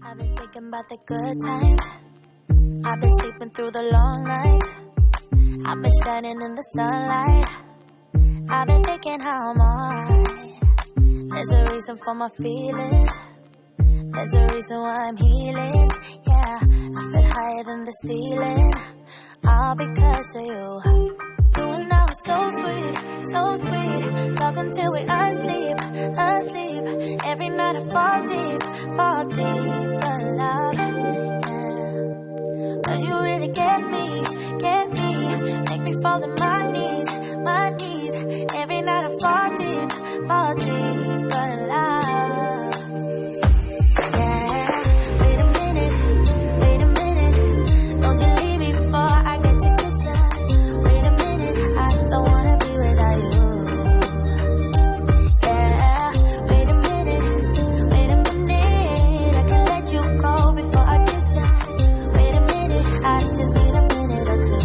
I've been thinking about the good times. I've been sleeping through the long nights. I've been shining in the sunlight. I've been thinking how I'm alright. There's a reason for my feelings. There's a reason why I'm healing. Yeah, I feel higher than the ceiling. All because of you. You and I were so sweet, so sweet. Talking till we asleep, asleep. Every night I fall deep in love. Yeah. But you really get me. Make me fall to my knees. Every night I fall deep in love. Yeah. Wait a minute. Don't you leave me before I get to kiss you. Wait a minute, I don't wanna be without you. Yeah. Wait a minute. I can let you go before I kiss you. Wait a minute, I just need a minute or two.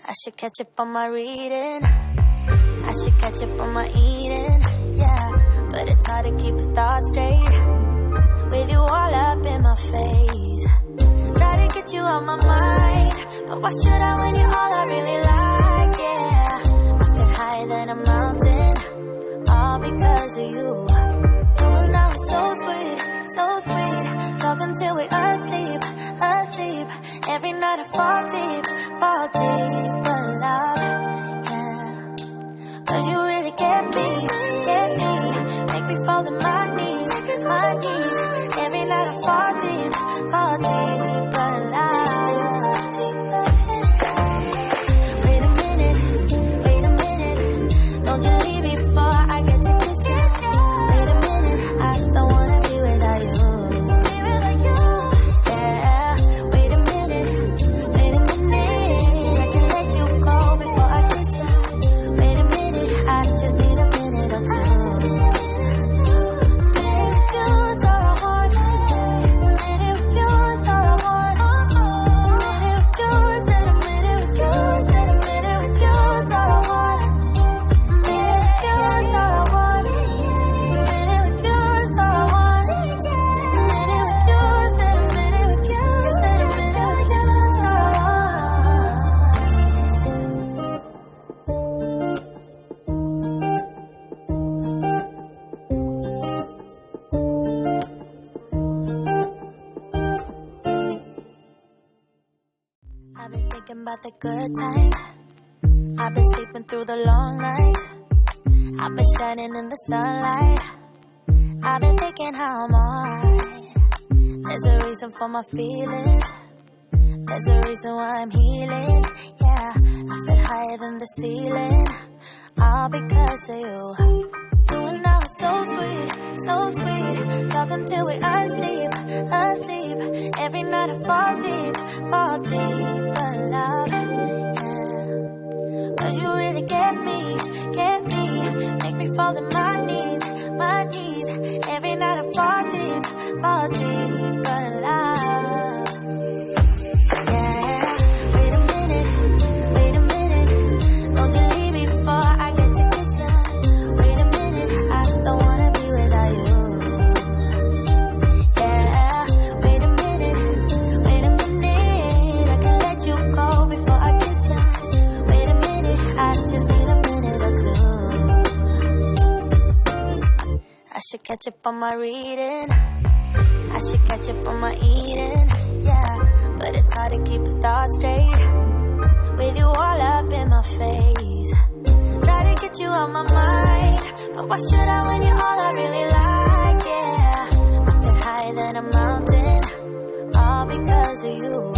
I should catch up on my reading. I should catch up on my eating. Yeah, but it's hard to keep the thoughts straight with you all up in my face. Try to get you out my mind, but why should I when you're all I really like? Yeah, I feel higher than a mountain, all because of you. You and I were so sweet, so sweet. Talking till we asleep, asleep. Every night I fall deep in love. Yeah, but you really get me. Make me fall to my knees. Every night I fall deep in love. Wait a minute. Don't you leave me before I get to kiss you. Wait a minute, I don't wanna be without you. Yeah, wait a minute. I can let you go before I kiss you. Wait a minute, I just need a minute or two. I've been thinking about the good times. I've been sleeping through the long nights. I've been shining in the sunlight. I've been thinking how I'm alright. There's a reason for my feelings. There's a reason why I'm healing. Yeah, I feel higher than the ceiling. All because of you. You and I were so sweet, so sweet. Talking till we asleep, asleep. Every night I fall deep in love. Yeah, but you really get me. Make me fall to my knees. Every night I fall deep in love. Yeah, wait a minute. Don't you leave me before I get to kiss you. Wait a minute, I don't wanna be without you. Yeah, wait a minute. I can let you go before I kiss you. Wait a minute, I just need a minute or two. I should catch up on my reading. I should catch up on my eating. Yeah, but it's hard to keep the thoughts straight with you all up in my face. Try to get you out my mind, but why should I when you're all I really like? Yeah, I feel higher than a mountain, all because of you.